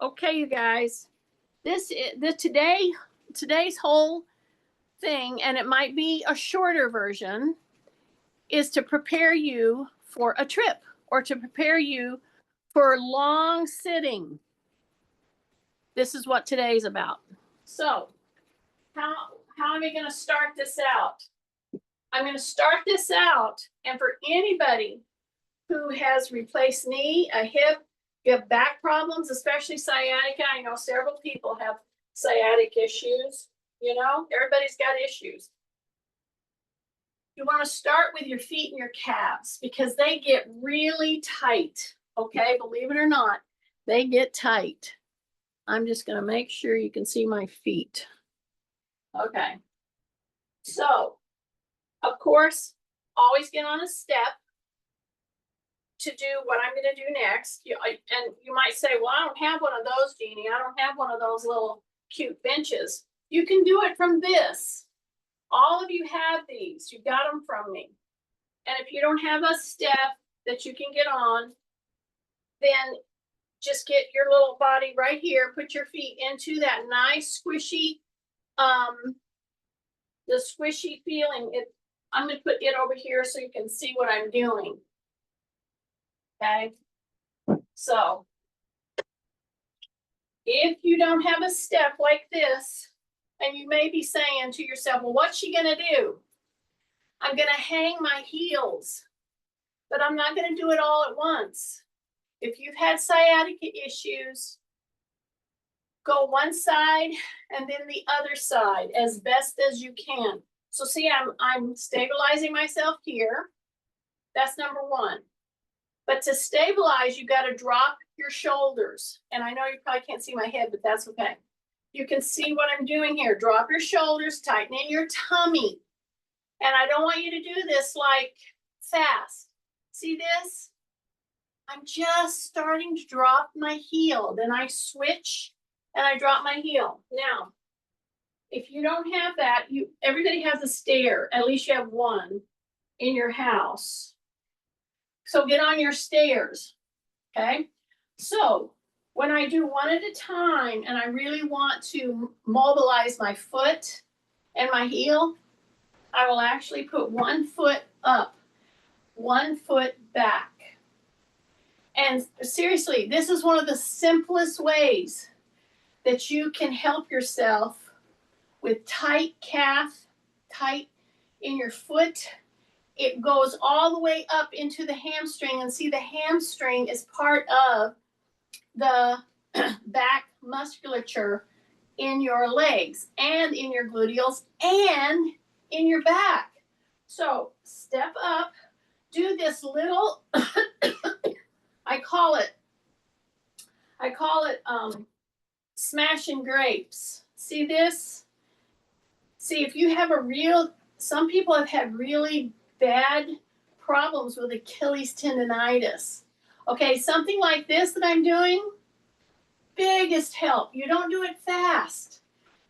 Okay, you guys, this is today's whole thing, and it might be a shorter version, is to prepare you for a trip or to prepare you for long sitting. This is what today's about. So, how how am I going to start this out? I'm going to start this out, and for anybody who has replaced knee, a hip, you have back problems, especially sciatica. I know several people have sciatic issues. You know, everybody's got issues. You want to start with your feet and your calves because they get really tight. Okay, believe it or not, they get tight. I'm just going to make sure you can see my feet. Okay. So, of course, always get on a step to do what I'm going to do next. And you might say, well, I don't have one of those, Jeannie. I don't have one of those little cute benches. You can do it from this. All of you have these. You got them from me. And if you don't have a step that you can get on, then just get your little body right here. Put your feet into that nice squishy, the squishy feeling. I'm going to put it over here so you can see what I'm doing. Okay. So if you don't have a step like this, and you may be saying to yourself, well, what's she going to do? I'm going to hang my heels, but I'm not going to do it all at once. If you've had sciatica issues, go one side and then the other side as best as you can. So see, I'm stabilizing myself here. That's number one. But to stabilize, you got to drop your shoulders. And I know you probably can't see my head, but that's okay. You can see what I'm doing here. Drop your shoulders, tighten in your tummy. And I don't want you to do this like fast. See this? I'm just starting to drop my heel. Then I switch and I drop my heel. Now, if you don't have that, everybody has a stair. At least you have one in your house. So get on your stairs, okay? So when I do one at a time and I really want to mobilize my foot and my heel, I will actually put one foot up, one foot back. And seriously, this is one of the simplest ways that you can help yourself with tight calf, tight in your foot. It goes all the way up into the hamstring, and see, the hamstring is part of the back musculature in your legs and in your gluteals and in your back. So step up, do this little I call it smashing grapes. See this? See, if you have some people have had really bad problems with Achilles tendonitis. Okay, something like this that I'm doing, biggest help. You don't do it fast.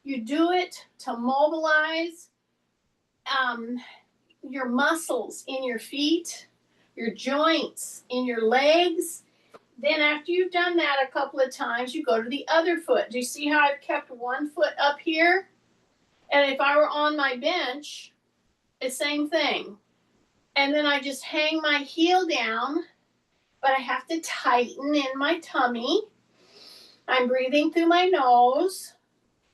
You do it to mobilize your muscles in your feet, your joints in your legs. Then after you've done that a couple of times, you go to the other foot. Do you see how I've kept one foot up here? And if I were on my bench, the same thing. And then I just hang my heel down, but I have to tighten in my tummy. I'm breathing through my nose,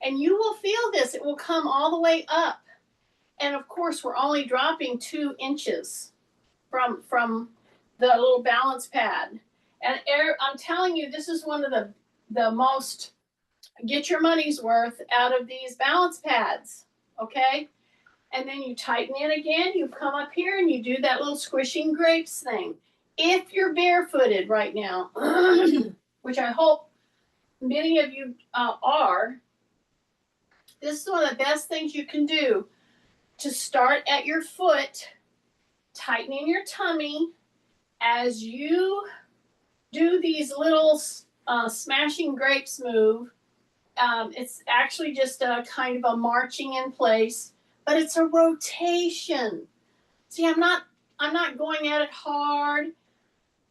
and you will feel this. It will come all the way up. And of course, we're only dropping 2 inches from the little balance pad. And I'm telling you, this is one of the most get your money's worth out of these balance pads, okay? And then you tighten in again, you come up here and you do that little squishing grapes thing. If you're barefooted right now, which I hope many of you are, this is one of the best things you can do to start at your foot, tightening your tummy as you do these little smashing grapes move. It's actually just a kind of a marching in place, but it's a rotation. See, I'm not going at it hard.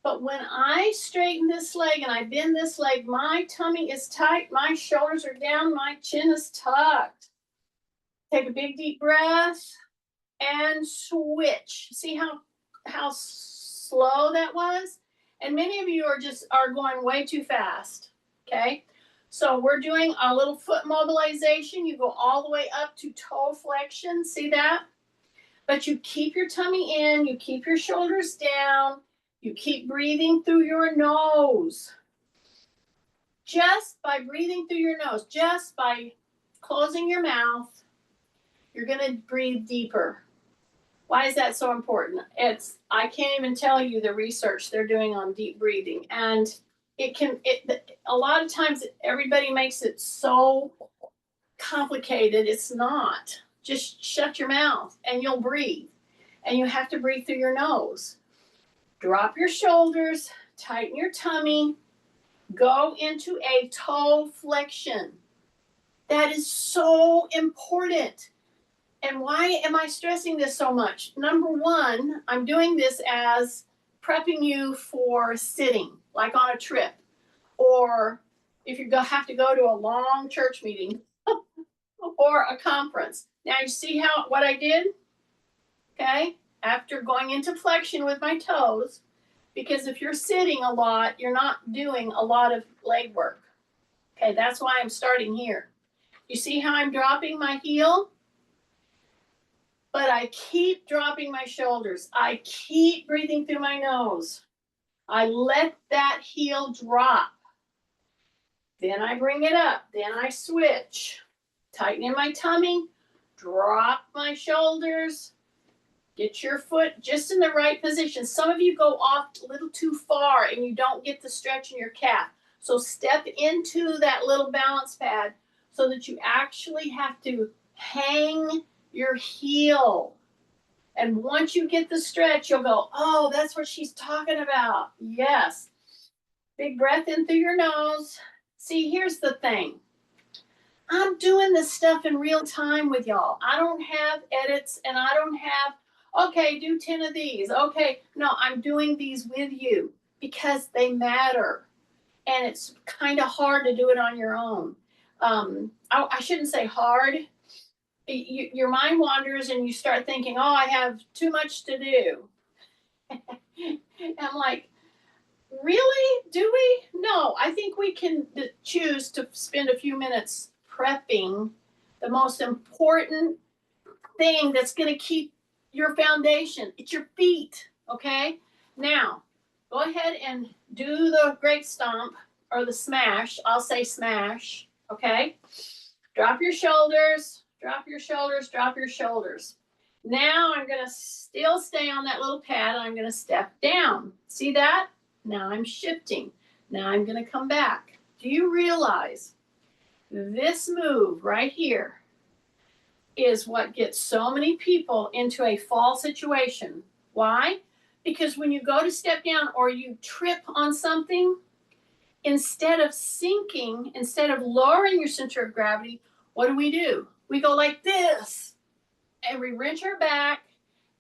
But when I straighten this leg and I bend this leg, my tummy is tight, my shoulders are down, my chin is tucked. Take a big deep breath and switch. See how slow that was? And many of you are going way too fast. Okay? So we're doing a little foot mobilization. You go all the way up to toe flexion. See that? But you keep your tummy in, you keep your shoulders down, you keep breathing through your nose. Just by breathing through your nose, just by closing your mouth, you're going to breathe deeper. Why is that so important? I can't even tell you the research they're doing on deep breathing. And a lot of times everybody makes it so complicated. It's not. Just shut your mouth and you'll breathe. And you have to breathe through your nose. Drop your shoulders, tighten your tummy, go into a toe flexion. That is so important. And why am I stressing this so much? Number one, I'm doing this as prepping you for sitting, like on a trip, or if you have to go to a long church meeting or a conference. Now you see what I did? Okay, after going into flexion with my toes, because if you're sitting a lot, you're not doing a lot of leg work. Okay, that's why I'm starting here. You see how I'm dropping my heel? But I keep dropping my shoulders. I keep breathing through my nose. I let that heel drop. Then I bring it up. Then I switch. Tighten in my tummy. Drop my shoulders. Get your foot just in the right position. Some of you go off a little too far and you don't get the stretch in your calf. So step into that little balance pad so that you actually have to hang your heel. And once you get the stretch, you'll go, oh, that's what she's talking about. Yes. Big breath in through your nose. See, here's the thing. I'm doing this stuff in real time with y'all. I don't have edits and I don't have, okay, do 10 of these. Okay, no, I'm doing these with you because they matter. And it's kind of hard to do it on your own. I shouldn't say hard. Your mind wanders and you start thinking, oh, I have too much to do. I'm like, really? Do we? No, I think we can choose to spend a few minutes prepping the most important thing that's going to keep your foundation. It's your feet, okay? Now, go ahead and do the great stomp or the smash. I'll say smash, okay? Drop your shoulders, drop your shoulders, drop your shoulders. Now I'm going to still stay on that little pad. I'm going to step down. See that? Now I'm shifting. Now I'm going to come back. Do you realize this move right here is what gets so many people into a fall situation? Why? Because when you go to step down or you trip on something, instead of sinking, instead of lowering your center of gravity, what do? We go like this, and we wrench our back,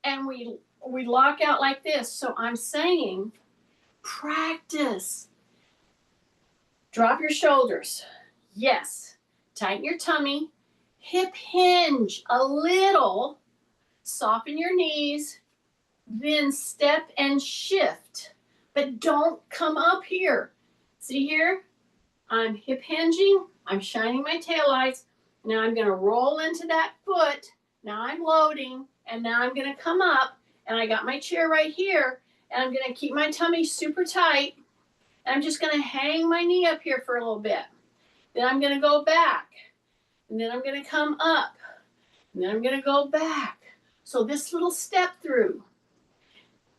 and we lock out like this. So I'm saying, practice. Drop your shoulders. Yes. Tighten your tummy. Hip hinge a little. Soften your knees. Then step and shift. But don't come up here. See here? I'm hip hinging. I'm shining my taillights. Now I'm going to roll into that foot. Now I'm loading. And now I'm going to come up. And I got my chair right here. And I'm going to keep my tummy super tight. And I'm just going to hang my knee up here for a little bit. Then I'm going to go back. And then I'm going to come up. And then I'm going to go back. So this little step through.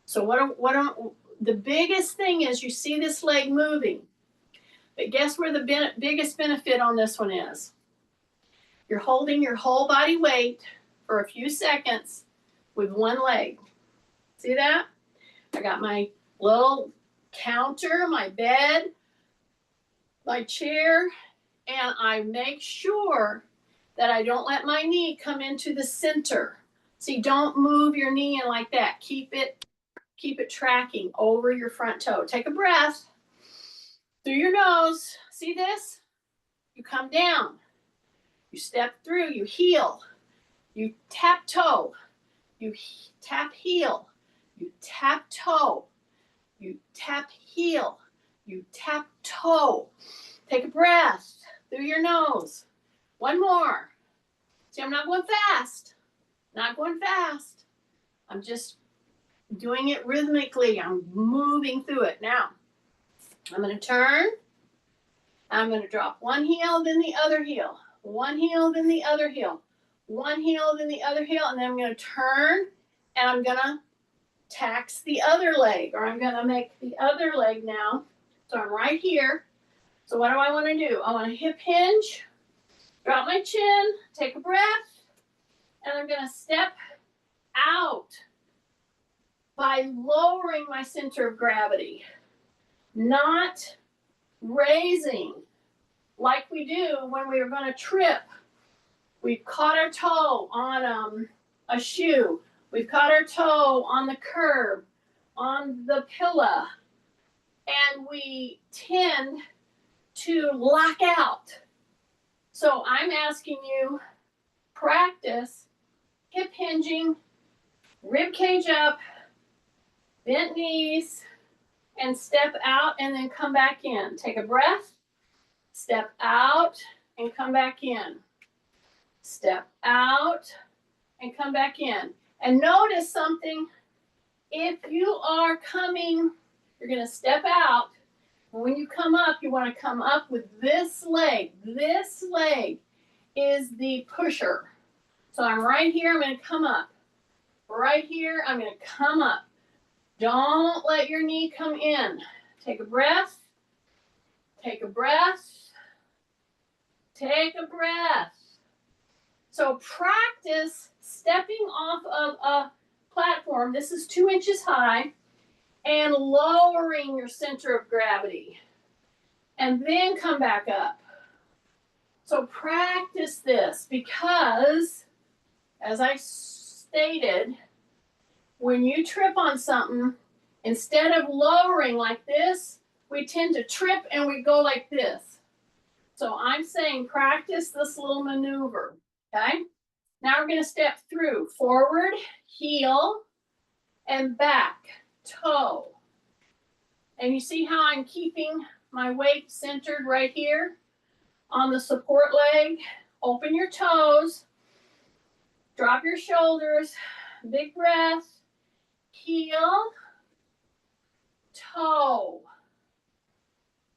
So the biggest thing is you see this leg moving. But guess where the biggest benefit on this one is? You're holding your whole body weight for a few seconds with one leg. See that? I got my little counter, my bed, my chair, and I make sure that I don't let my knee come into the center. See, don't move your knee in like that. Keep it Keep it tracking over your front toe. Take a breath through your nose. See this? You come down. You step through. You heel. You tap toe. You tap heel. You tap toe. You tap heel. You tap toe. Take a breath through your nose. One more. See, I'm not going fast. Not going fast. I'm just doing it rhythmically. I'm moving through it. Now, I'm going to turn. I'm going to drop one heel, then the other heel. One heel, then the other heel. One heel, then the other heel. And then I'm going to turn and I'm going to tax the other leg, or I'm going to make the other leg now. So I'm right here. So what do I want to do? I want to hip hinge, drop my chin, take a breath, and I'm going to step out by lowering my center of gravity, not raising like we do when we are going to trip. We've caught our toe on a shoe. We've caught our toe on the curb, on the pillow, and we tend to lock out. So I'm asking you, practice hip hinging, rib cage up, bent knees, and step out and then come back in. Take a breath, step out and come back in. Step out and come back in. And notice something. If you are coming, you're going to step out. When you come up, you want to come up with this leg. This leg is the pusher. So I'm right here. I'm going to come up. Right here, I'm going to come up. Don't let your knee come in. Take a breath. Take a breath. Take a breath. So practice stepping off of a platform. This is 2 inches high. And lowering your center of gravity. And then come back up. So practice this because, as I stated, when you trip on something, instead of lowering like this, we tend to trip and we go like this. So I'm saying practice this little maneuver, okay? Now we're going to step through forward, heel, and back, toe. And you see how I'm keeping my weight centered right here on the support leg. Open your toes, drop your shoulders, big breath, heel, toe,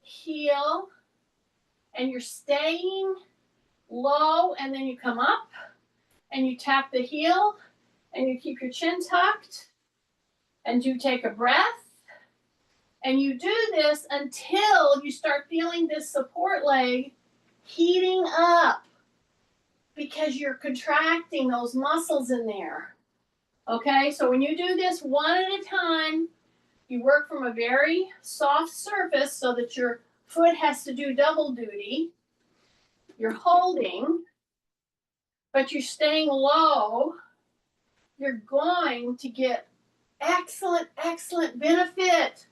heel, and you're staying low, and then you come up and you tap the heel and you keep your chin tucked and you take a breath. And you do this until you start feeling this support leg heating up because you're contracting those muscles in there. Okay, so when you do this one at a time, you work from a very soft surface so that your foot has to do double duty. You're holding, but you're staying low. You're going to get excellent, excellent benefit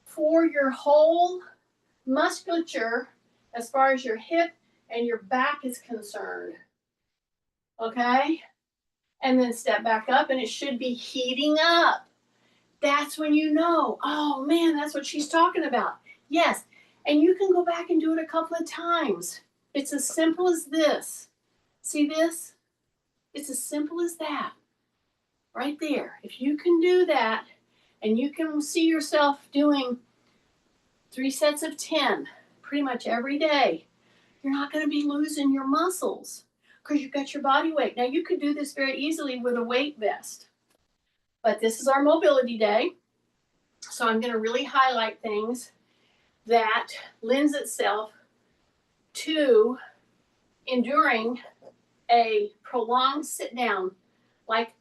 for your whole musculature as far as your hip and your back is concerned. Okay? And then step back up and it should be heating up. That's when you know, oh man, that's what she's talking about. Yes. And you can go back and do it a couple of times. It's as simple as this. See this? It's as simple as that. Right there. If you can do that and you can see yourself doing 3 sets of 10 pretty much every day, you're not going to be losing your muscles because you've got your body weight. Now, you could do this very easily with a weight vest, but this is our mobility day. So I'm going to really highlight things that lends itself to enduring a prolonged sit down, like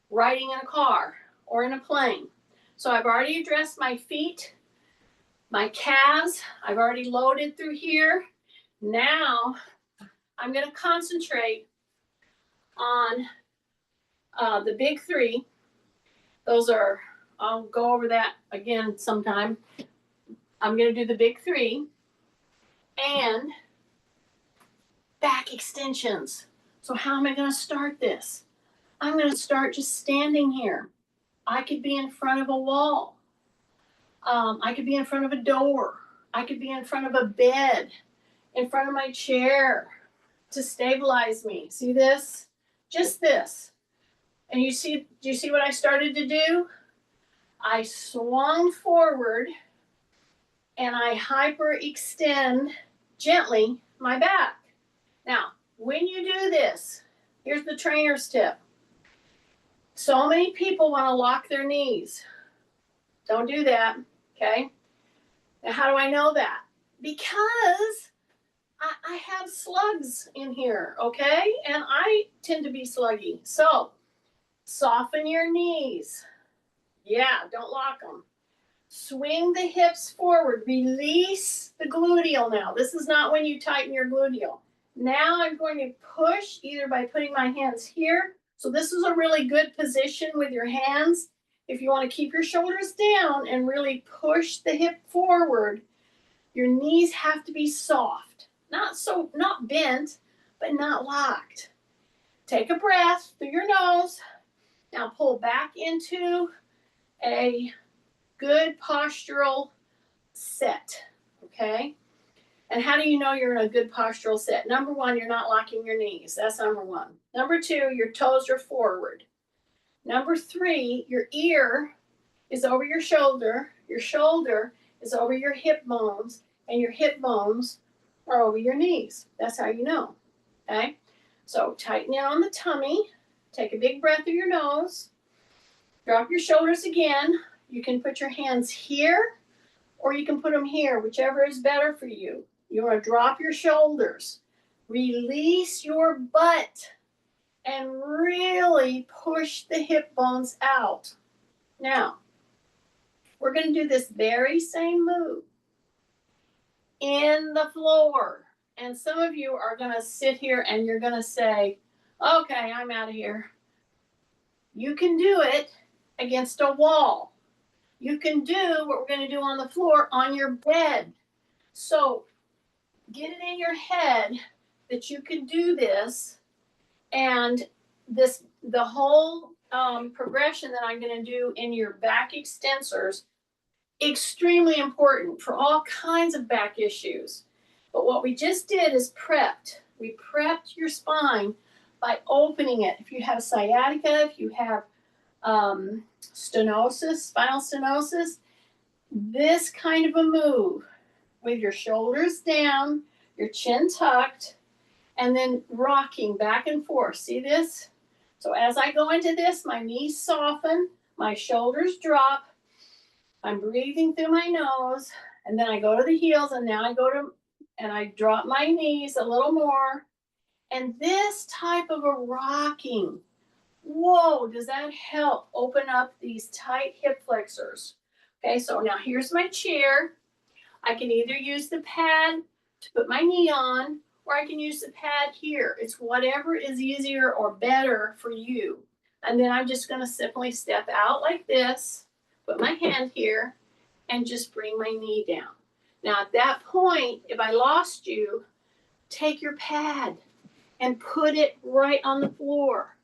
riding in a car or in a plane. So I've already addressed my feet, my calves. I've already loaded through here. Now I'm going to concentrate on the big three. Those are I'll go over that again sometime. I'm going to do the big 3 and back extensions. So how am I going to start this? I'm going to start just standing here. I could be in front of a wall. I could be in front of a door. I could be in front of a bed, in front of my chair to stabilize me. See this? Just this. And do you see what I started to do? I swung forward and I hyperextend gently my back. Now, when you do this, here's the trainer's tip. So many people want to lock their knees. Don't do that, okay? Now, how do I know that? Because I have slugs in here, okay? And I tend to be sluggy. So, soften your knees. Yeah, don't lock them. Swing the hips forward. Release the gluteal now. This is not when you tighten your gluteal. Now I'm going to push either by putting my hands here. So this is a really good position with your hands. If you want to keep your shoulders down and really push the hip forward, your knees have to be soft. Not bent, but not locked. Take a breath through your nose. Now pull back into a good postural set, okay? And how do you know you're in a good postural set? Number 1, you're not locking your knees. That's number 1. Number 2, your toes are forward. Number 3, your ear is over your shoulder is over your hip bones, and your hip bones are over your knees. That's how you know, okay? So tighten in on the tummy. Take a big breath through your nose. Drop your shoulders again. You can put your hands here or you can put them here, whichever is better for you. You want to drop your shoulders, release your butt, and really push the hip bones out. Now, we're going to do this very same move in the floor. And some of you are going to sit here and you're going to say, okay, I'm out of here. You can do it against a wall. You can do what we're going to do on the floor on your bed. So get it in your head that you can do this, and the whole progression that I'm going to do in your back extensors, extremely important for all kinds of back issues. But what we just did is prepped. We prepped your spine by opening it. If you have sciatica, if you have stenosis, spinal stenosis, this kind of a move with your shoulders down, your chin tucked, and then rocking back and forth. See this? So as I go into this, my knees soften, my shoulders drop, I'm breathing through my nose, and then I go to the heels, and now I drop my knees a little more. And this type of a rocking, whoa, does that help open up these tight hip flexors? Okay, so now here's my chair. I can either use the pad to put my knee on, or I can use the pad here. It's whatever is easier or better for you. And then I'm just going to simply step out like this, put my hand here, and just bring my knee down. Now at that point, if I lost you, take your pad and put it right on the floor.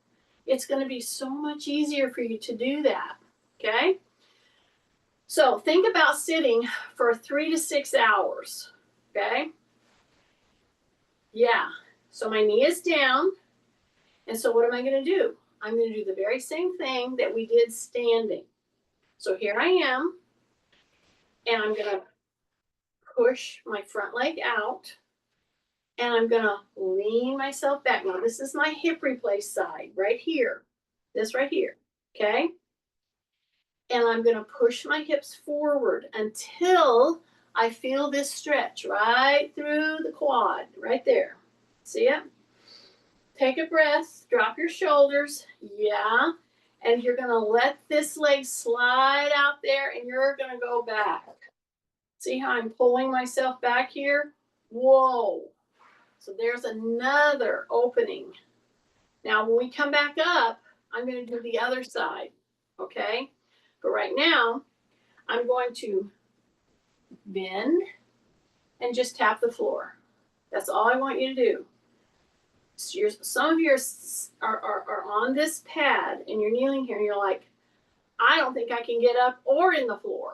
It's going to be so much easier for you to do that, okay? So think about sitting for 3 to 6 hours, okay? Yeah, so my knee is down, and so what am I going to do? I'm going to do the very same thing that we did standing. So here I am, and I'm going to push my front leg out, and I'm going to lean myself back. Now, this is my hip replace side right here, this right here, okay? And I'm going to push my hips forward until I feel this stretch right through the quad, right there. See it? Take a breath, drop your shoulders, yeah. And you're going to let this leg slide out there, and you're going to go back. See how I'm pulling myself back here? Whoa. So there's another opening. Now, when we come back up, I'm going to do the other side, okay? But right now, I'm going to bend and just tap the floor. That's all I want you to do. So some of you are on this pad and you're kneeling here and you're like, I don't think I can get up or in the floor.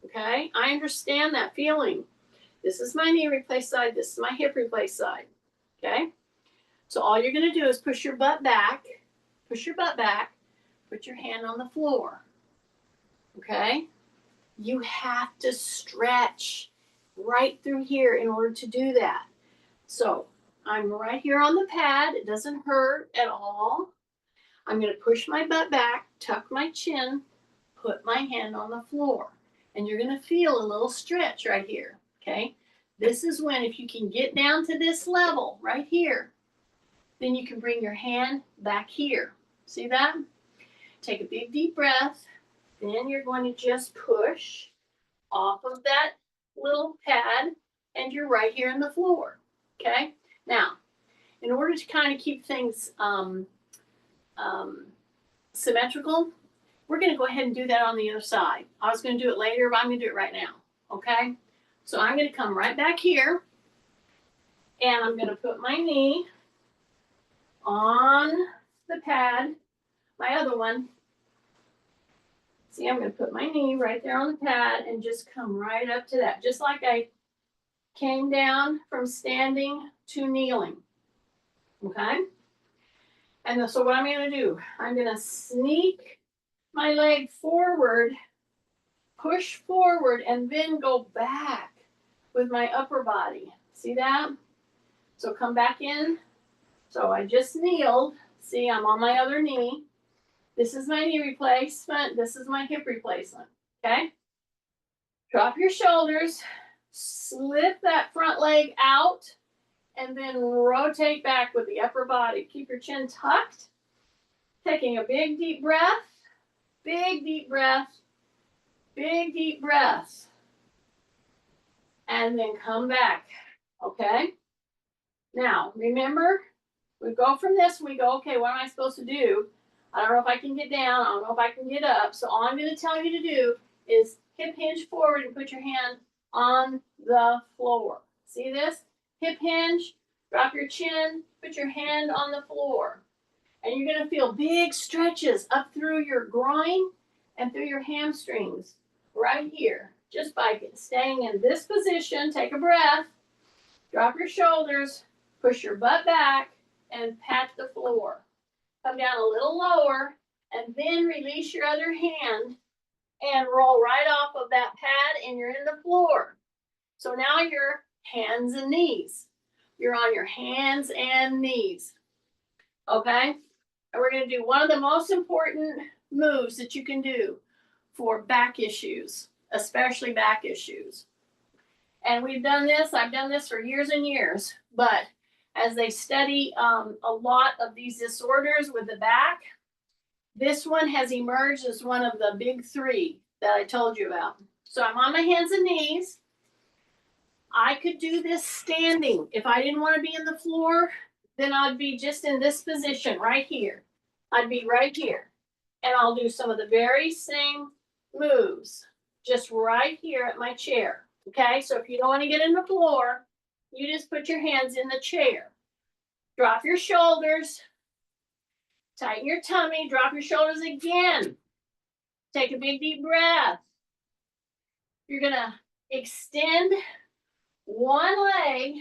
Okay, I understand that feeling. This is my knee replaced side. This is my hip replaced side. Okay, so all you're going to do is push your butt back, put your hand on the floor. Okay, you have to stretch right through here in order to do that. So I'm right here on the pad. It doesn't hurt at all. I'm going to push my butt back, tuck my chin, put my hand on the floor. And you're going to feel a little stretch right here, okay? This is when, if you can get down to this level right here, then you can bring your hand back here. See that? Take a big deep breath. Then you're going to just push off of that little pad and you're right here in the floor, okay? Now, in order to kind of keep things symmetrical, we're going to go ahead and do that on the other side. I was going to do it later, but I'm going to do it right now, okay? So I'm going to come right back here, and I'm going to put my knee on the pad, my other one. See, I'm going to put my knee right there on the pad and just come right up to that, just like I came down from standing to kneeling, okay? And so what I'm going to do, I'm going to sneak my leg forward, push forward, and then go back with my upper body. See that? So come back in. So I just kneeled. See, I'm on my other knee. This is my knee replacement. This is my hip replacement. Okay? Drop your shoulders. Slip that front leg out. And then rotate back with the upper body. Keep your chin tucked. Taking a big deep breath. Big deep breath. Big deep breath. And then come back. Okay? Now, remember, we go from this, we go, okay, what am I supposed to do? I don't know if I can get down. I don't know if I can get up. So all I'm going to tell you to do is hip hinge forward and put your hand on the floor. See this? Hip hinge, drop your chin, put your hand on the floor. And you're going to feel big stretches up through your groin and through your hamstrings right here. Just by staying in this position, take a breath, drop your shoulders, push your butt back, and pat the floor. Come down a little lower, and then release your other hand and roll right off of that pad, and you're in the floor. So now you're hands and knees. You're on your hands and knees. Okay? And we're going to do one of the most important moves that you can do for back issues, especially back issues. And we've done this, I've done this for years and years, but as they study a lot of these disorders with the back, this one has emerged as one of the big three that I told you about. So I'm on my hands and knees. I could do this standing. If I didn't want to be in the floor, then I'd be just in this position right here. I'd be right here. And I'll do some of the very same moves just right here at my chair. Okay, so if you don't want to get in the floor, you just put your hands in the chair. Drop your shoulders. Tighten your tummy. Drop your shoulders again. Take a big deep breath. You're going to extend one leg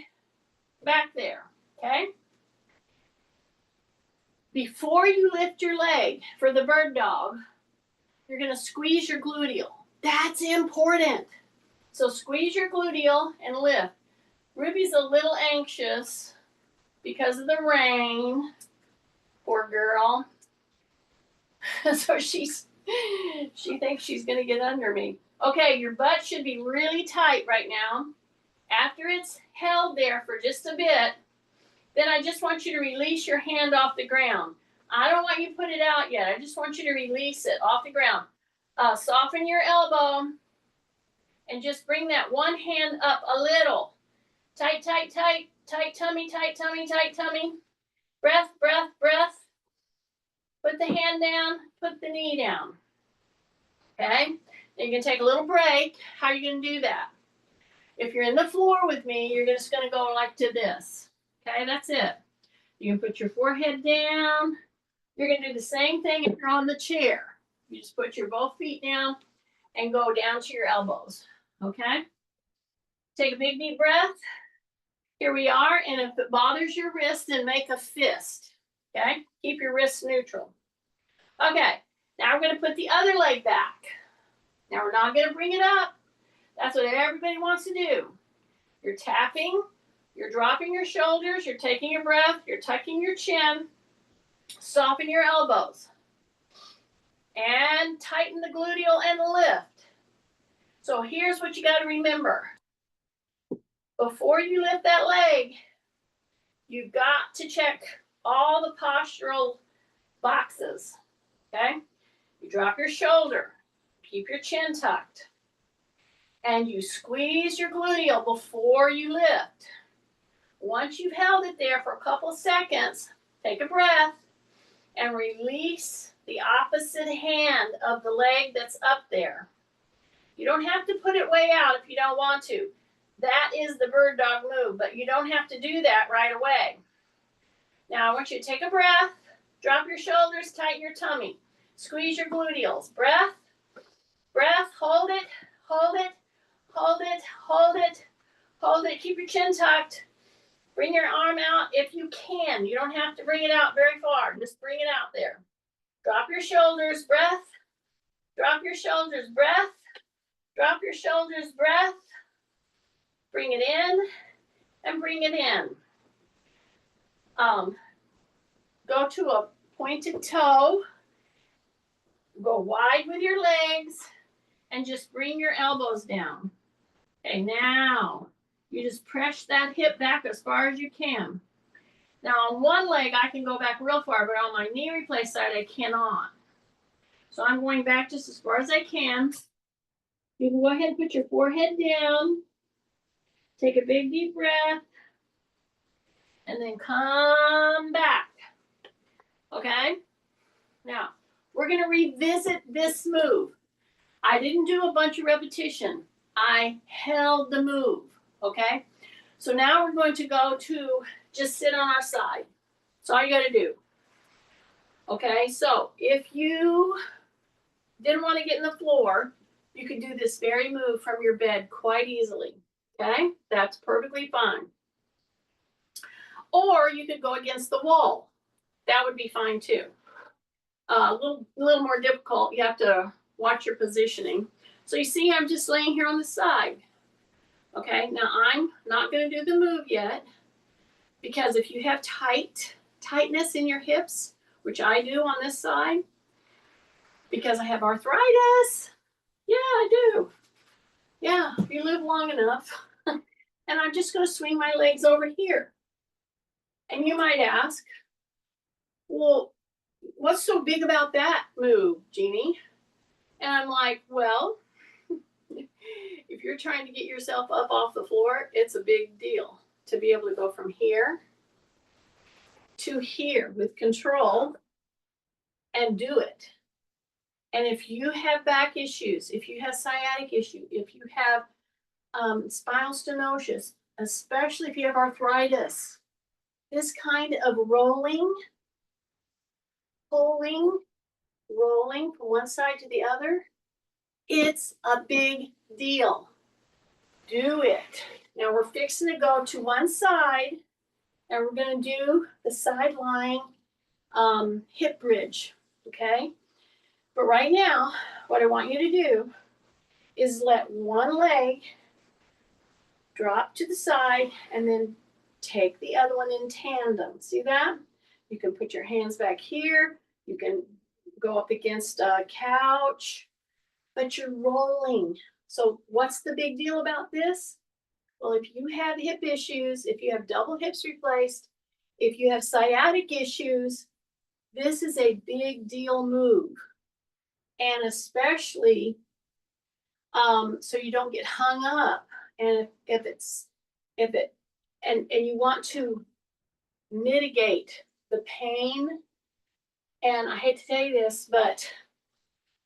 back there. Okay? Before you lift your leg for the bird dog, you're going to squeeze your gluteal. That's important. So squeeze your gluteal and lift. Ruby's a little anxious because of the rain. Poor girl. So she thinks she's going to get under me. Okay, your butt should be really tight right now. After it's held there for just a bit, then I just want you to release your hand off the ground. I don't want you to put it out yet. I just want you to release it off the ground. Soften your elbow and just bring that one hand up a little. Tight, tight, tight, tight tummy, tight tummy, tight tummy. Breath, breath, breath. Put the hand down, put the knee down. Okay, then you can take a little break. How are you going to do that? If you're in the floor with me, you're just going to go like to this. Okay, that's it. You can put your forehead down. You're going to do the same thing if you're on the chair. You just put your both feet down and go down to your elbows. Okay, take a big deep breath. Here we are, and if it bothers your wrist, then make a fist. Okay, keep your wrists neutral. Okay, now we're going to put the other leg back. Now we're not going to bring it up. That's what everybody wants to do. You're tapping, you're dropping your shoulders, you're taking a breath, you're tucking your chin, soften your elbows, and tighten the gluteal and lift. So here's what you got to remember. Before you lift that leg, you've got to check all the postural boxes. Okay? You drop your shoulder, keep your chin tucked, and you squeeze your gluteal before you lift. Once you've held it there for a couple seconds, take a breath and release the opposite hand of the leg that's up there. You don't have to put it way out if you don't want to. That is the bird dog move, but you don't have to do that right away. Now I want you to take a breath, drop your shoulders, tighten your tummy, squeeze your gluteals. Breath, breath, hold it, hold it, hold it, hold it, hold it. Keep your chin tucked. Bring your arm out if you can. You don't have to bring it out very far. Just bring it out there. Drop your shoulders, breath. Drop your shoulders, breath. Drop your shoulders, breath. Bring it in and bring it in. Go to a pointed toe. Go wide with your legs and just bring your elbows down. Okay, now you just press that hip back as far as you can. Now on one leg, I can go back real far, but on my knee replace side, I cannot. So I'm going back just as far as I can. You can go ahead and put your forehead down. Take a big deep breath. And then come back. Okay? Now, we're going to revisit this move. I didn't do a bunch of repetition. I held the move. Okay? So now we're going to go to just sit on our side. That's all you got to do. Okay? So if you didn't want to get in the floor, you could do this very move from your bed quite easily. Okay? That's perfectly fine. Or you could go against the wall. That would be fine too. A little more difficult. You have to watch your positioning. So you see, I'm just laying here on the side. Okay, now I'm not going to do the move yet, because if you have tightness in your hips, which I do on this side, because I have arthritis. Yeah, I do. Yeah, if you live long enough. And I'm just going to swing my legs over here. And you might ask, well, what's so big about that move, Jeannie? And I'm like, well, if you're trying to get yourself up off the floor, it's a big deal to be able to go from here to here with control and do it. And if you have back issues, if you have sciatic issue, if you have spinal stenosis, especially if you have arthritis, this kind of rolling, pulling, rolling from one side to the other, it's a big deal. Do it. Now we're fixing to go to one side, and we're going to do the side lying hip bridge, okay? But right now, what I want you to do is let one leg drop to the side and then take the other one in tandem. See that? You can put your hands back here. You can go up against a couch, but you're rolling. So what's the big deal about this? Well, if you have hip issues, if you have double hips replaced, if you have sciatic issues, this is a big deal move. And especially so you don't get hung up. And and you want to mitigate the pain. And I hate to tell you this, but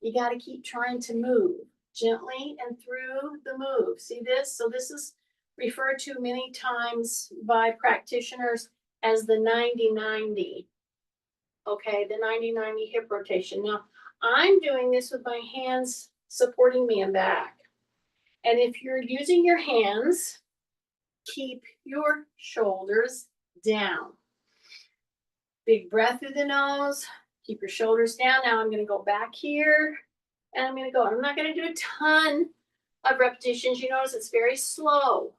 You got to keep trying to move gently and through the move. See this? So this is referred to many times by practitioners as the 90-90. Okay, the 90-90 hip rotation. Now, I'm doing this with my hands supporting me and back. And if you're using your hands, keep your shoulders down. Big breath through the nose. Keep your shoulders down. Now I'm going to go back here and I'm going to go. I'm not going to do a ton of repetitions. You notice it's very slow.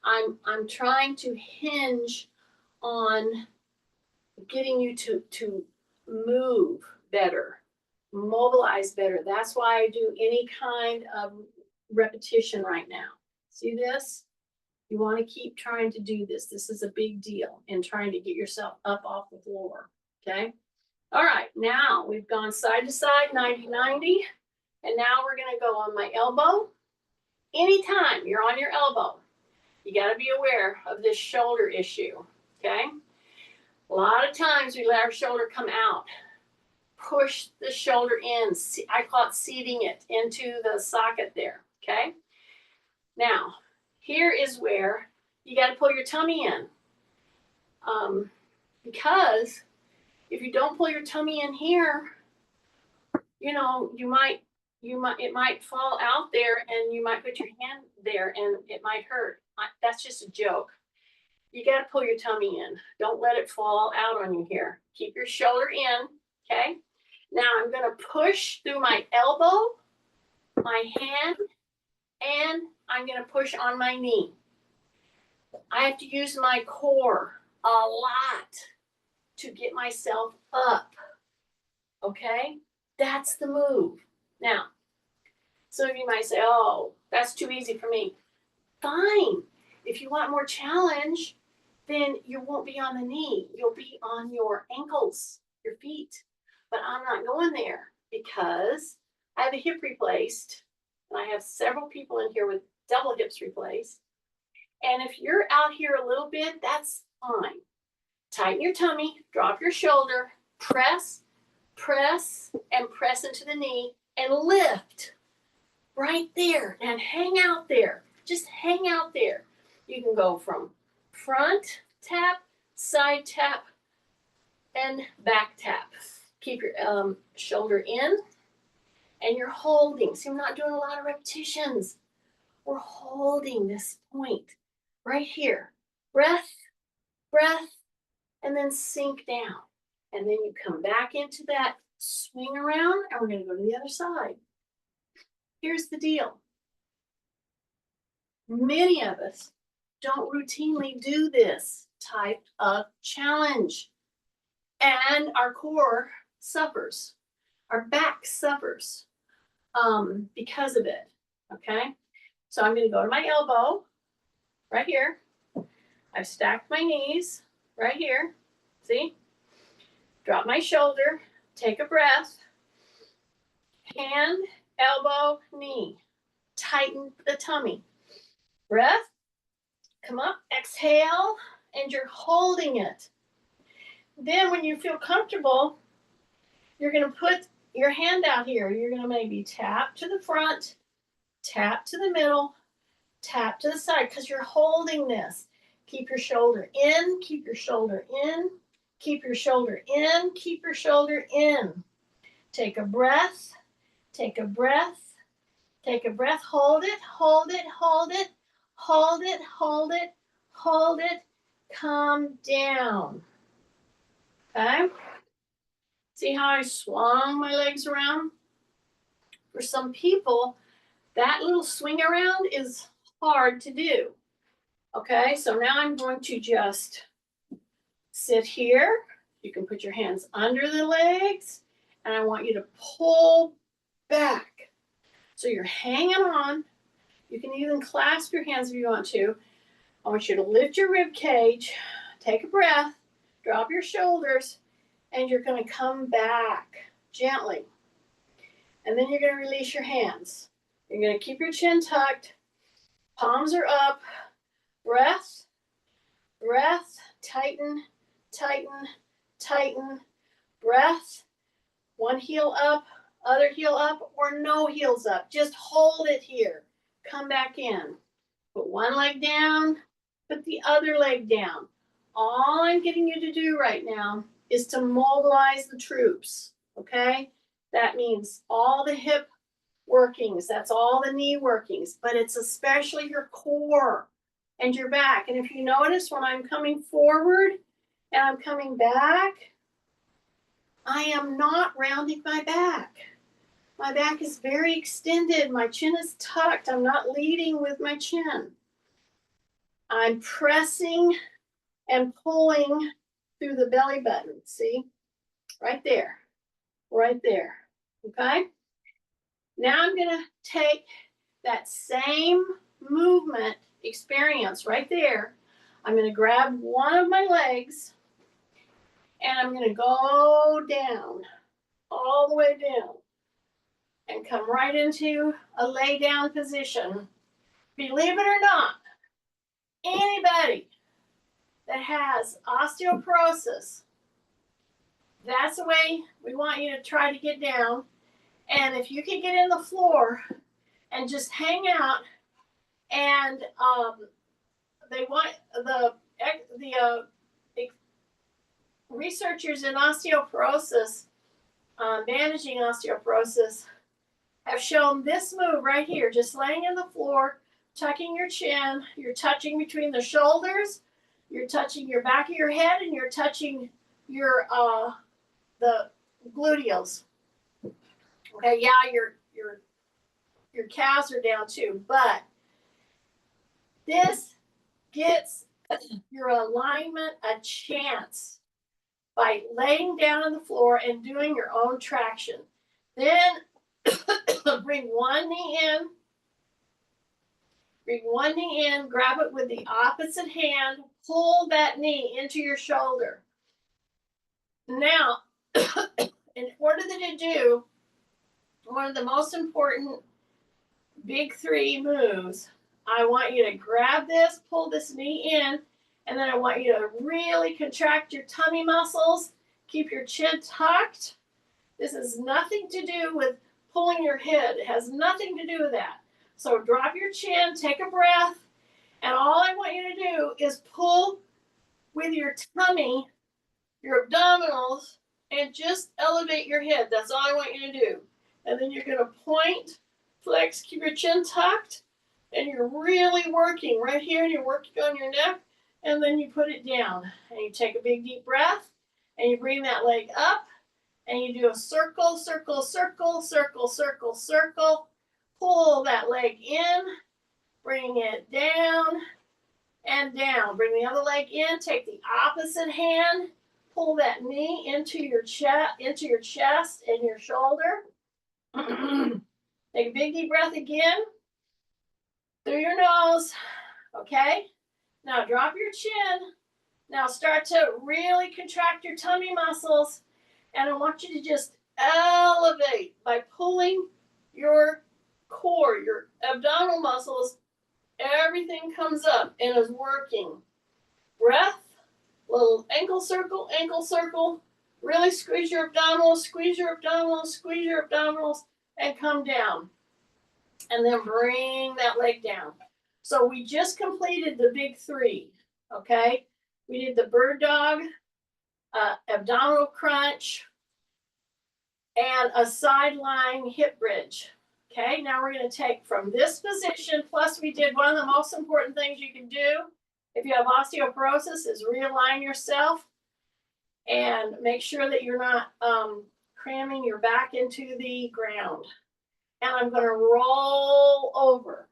I'm trying to hinge on getting you to move better, mobilize better. That's why I do any kind of repetition right now. See this? You want to keep trying to do this. This is a big deal in trying to get yourself up off the floor. Okay. All right. Now we've gone side to side, 90-90. And now we're going to go on my elbow. Anytime you're on your elbow, you got to be aware of this shoulder issue. Okay. A lot of times we let our shoulder come out. Push the shoulder in. I call it seating it into the socket there. Okay. Now, here is where you got to pull your tummy in. Because if you don't pull your tummy in here, you know, it might fall out there and you might put your hand there and it might hurt. That's just a joke. You got to pull your tummy in. Don't let it fall out on you here. Keep your shoulder in, okay? Now I'm going to push through my elbow, my hand, and I'm going to push on my knee. I have to use my core a lot to get myself up, okay? That's the move. Now, some of you might say, oh, that's too easy for me. Fine. If you want more challenge, then you won't be on the knee. You'll be on your ankles, your feet. But I'm not going there because I have a hip replaced, and I have several people in here with double hips replaced. And if you're out here a little bit, that's fine. Tighten your tummy, drop your shoulder, press, and press into the knee, and lift right there. And hang out there. Just hang out there. You can go from front tap, side tap, and back tap. Keep your shoulder in, and you're holding. See, we're not doing a lot of repetitions. We're holding this point right here. Breath, and then sink down. And then you come back into that swing around, and we're going to go to the other side. Here's the deal. Many of us don't routinely do this type of challenge. And our core suffers. Our back suffers because of it. Okay? So I'm going to go to my elbow right here. I've stacked my knees right here. See? Drop my shoulder. Take a breath. Hand, elbow, knee. Tighten the tummy. Breath. Come up. Exhale. And you're holding it. Then when you feel comfortable, you're going to put your hand out here. You're going to maybe tap to the front, tap to the middle, tap to the side because you're holding this. Keep your shoulder in, keep your shoulder in, keep your shoulder in, keep your shoulder in. Take a breath, take a breath, take a breath. Hold it, hold it, hold it, hold it, hold it, hold it. Come down. Okay? See how I swung my legs around? For some people, that little swing around is hard to do. Okay, so now I'm going to just sit here. You can put your hands under the legs, and I want you to pull back. So you're hanging on. You can even clasp your hands if you want to. I want you to lift your rib cage, take a breath, drop your shoulders, and you're going to come back gently. And then you're going to release your hands. You're going to keep your chin tucked. Palms are up. Breath, breath, tighten, tighten, tighten. Breath. One heel up, Other heel up or no heels up. Just hold it here. Come back in. Put one leg down, put the other leg down. All I'm getting you to do right now is to mobilize the troops, okay? That means all the hip workings, that's all the knee workings, but it's especially your core and your back. And if you notice, when I'm coming forward and I'm coming back, I am not rounding my back. My back is very extended. My chin is tucked. I'm not leading with my chin. I'm pressing and pulling through the belly button. See? Right there. Right there. Okay? Now I'm going to take that same movement experience right there. I'm going to grab one of my legs and I'm going to go down, all the way down, and come right into a lay down position. Believe it or not, anybody that has osteoporosis, that's the way we want you to try to get down. And if you can get in the floor and just hang out, and they want the researchers in osteoporosis, managing osteoporosis, have shown this move right here, just laying in the floor, tucking your chin, you're touching between the shoulders, you're touching your back of your head, and you're touching your the gluteals. Okay, yeah, your calves are down too, but this gets your alignment a chance by laying down on the floor and doing your own traction. Then bring one knee in, grab it with the opposite hand, pull that knee into your shoulder. Now, in order to do one of the most important big three moves, I want you to grab this, pull this knee in, and then I want you to really contract your tummy muscles, keep your chin tucked. This has nothing to do with pulling your head. It has nothing to do with that. So drop your chin, take a breath, and all I want you to do is pull with your tummy, your abdominals, and just elevate your head. That's all I want you to do. And then you're going to point, flex, keep your chin tucked, and you're really working right here, and you're working on your neck, and then you put it down. And you take a big deep breath, and you bring that leg up, and you do a circle, circle, circle, circle, circle, circle. Pull that leg in, bring it down and down. Bring the other leg in, take the opposite hand, pull that knee into your chest and your shoulder. Take a big deep breath again through your nose. Okay? Now drop your chin. Now start to really contract your tummy muscles. And I want you to just elevate by pulling your core, your abdominal muscles. Everything comes up and is working. Breath, little ankle circle, really squeeze your abdominals, and come down. And then bring that leg down. So we just completed the big three, okay? We did the bird dog, abdominal crunch, and a sideline hip bridge. Okay, now we're going to take from this position, plus we did one of the most important things you can do if you have osteoporosis is realign yourself and make sure that you're not cramming your back into the ground. And I'm going to roll over.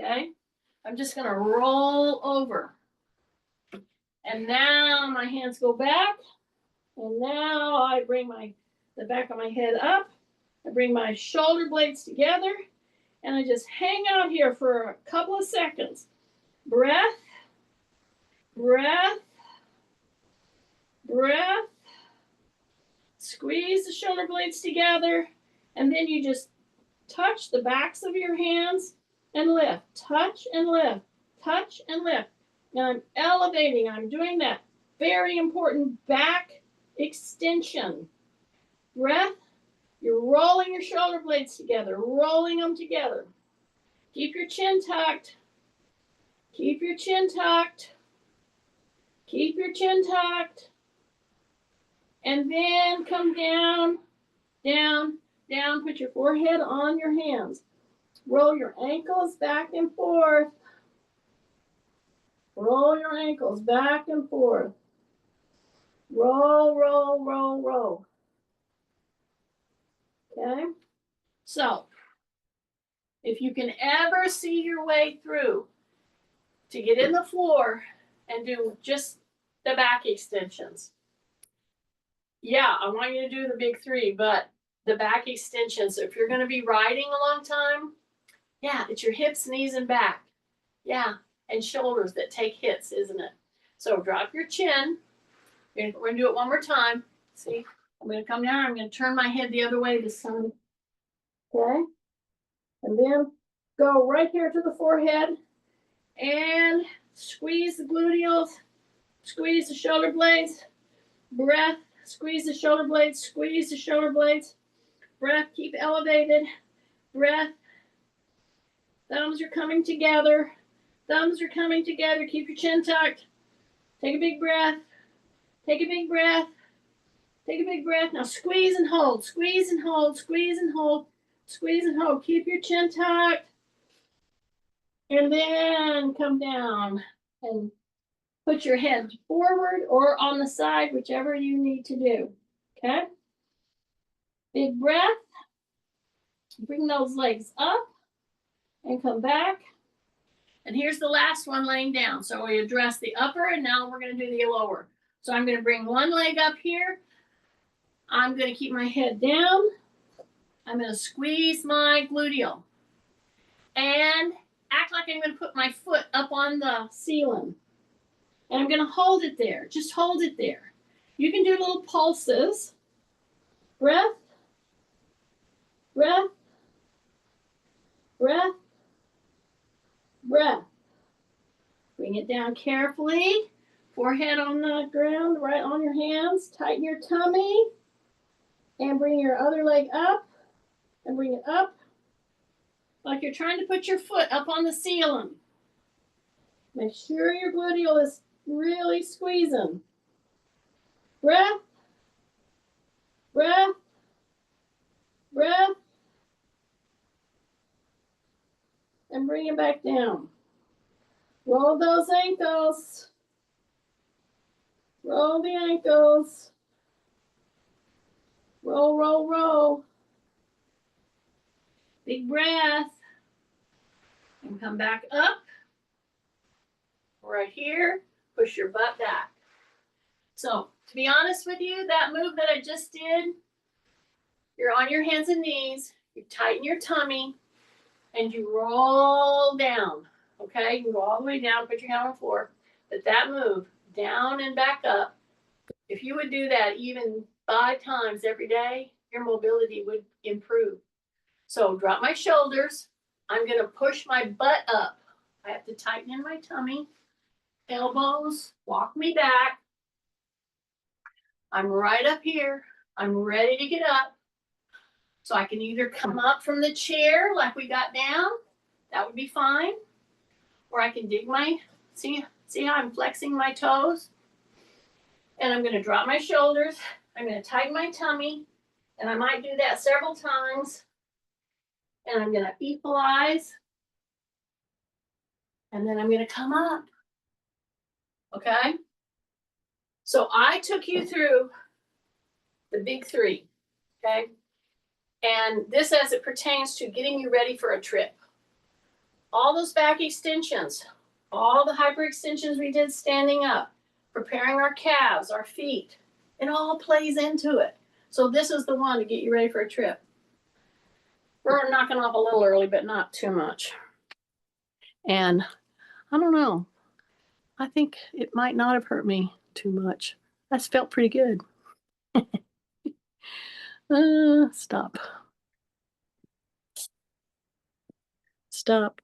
Okay, I'm just going to roll over. And now my hands go back. And now I bring the back of my head up. I bring my shoulder blades together. And I just hang out here for a couple of seconds. Breath, breath, breath. Squeeze the shoulder blades together. And then you just touch the backs of your hands and lift. Touch and lift. Touch and lift. Now I'm elevating. I'm doing that very important back extension. Breath, You're rolling your shoulder blades together, rolling them together. Keep your chin tucked. Keep your chin tucked. Keep your chin tucked. And then come down, down, down. Put your forehead on your hands. Roll your ankles back and forth. Roll your ankles back and forth. Roll, roll, roll, roll. Okay? So, if you can ever see your way through to get in the floor and do just the back extensions. Yeah, I want you to do the big three, but the back extensions, if you're going to be riding a long time, yeah, it's your hips, knees, and back. Yeah, and shoulders that take hits, isn't it? So drop your chin. We're going to do it one more time. See, I'm going to come down. I'm going to turn my head the other way this time. Okay? And then go right here to the forehead and squeeze the gluteals, squeeze the shoulder blades, breath, squeeze the shoulder blades, squeeze the shoulder blades, breath, keep elevated, breath. Thumbs are coming together. Thumbs are coming together. Keep your chin tucked. Take a big breath. Take a big breath. Take a big breath. Now squeeze and hold. Squeeze and hold. Squeeze and hold. Squeeze and hold. Keep your chin tucked. And then come down and put your head forward or on the side, whichever you need to do. Okay? Big breath. Bring those legs up and come back. And here's the last one laying down. So we address the upper and now we're going to do the lower. So I'm going to bring one leg up here. I'm going to keep my head down. I'm going to squeeze my gluteal and act like I'm going to put my foot up on the ceiling. And I'm going to hold it there. Just hold it there. You can do little pulses. Breath, breath, breath, breath. Bring it down carefully. Forehead on the ground, right on your hands. Tighten your tummy. And bring your other leg up. And bring it up. Like you're trying to put your foot up on the ceiling. Make sure your gluteal is really squeezing. Breath. Breath. Breath. And bring it back down. Roll those ankles. Roll the ankles. Roll, roll, roll. Big breath. And come back up. Right here. Push your butt back. So, to be honest with you, that move that I just did, you're on your hands and knees. You tighten your tummy. And you roll down. Okay? You go all the way down. Put your hand on the floor. But that move, down and back up, if you would do that even 5 times every day, your mobility would improve. So drop my shoulders. I'm going to push my butt up. I have to tighten in my tummy. Elbows, walk me back. I'm right up here. I'm ready to get up. So I can either come up from the chair like we got down. That would be fine. Or I can dig my, see how I'm flexing my toes? And I'm going to drop my shoulders. I'm going to tighten my tummy. And I might do that several times. And I'm going to equalize. And then I'm going to come up. Okay? So I took you through the big three. Okay? And this as it pertains to getting you ready for a trip. All those back extensions, all the hyperextensions we did standing up, preparing our calves, our feet, it all plays into it. So this is the one to get you ready for a trip. We're knocking off a little early, but not too much. And I don't know. I think it might not have hurt me too much. That's felt pretty good. Stop. Stop.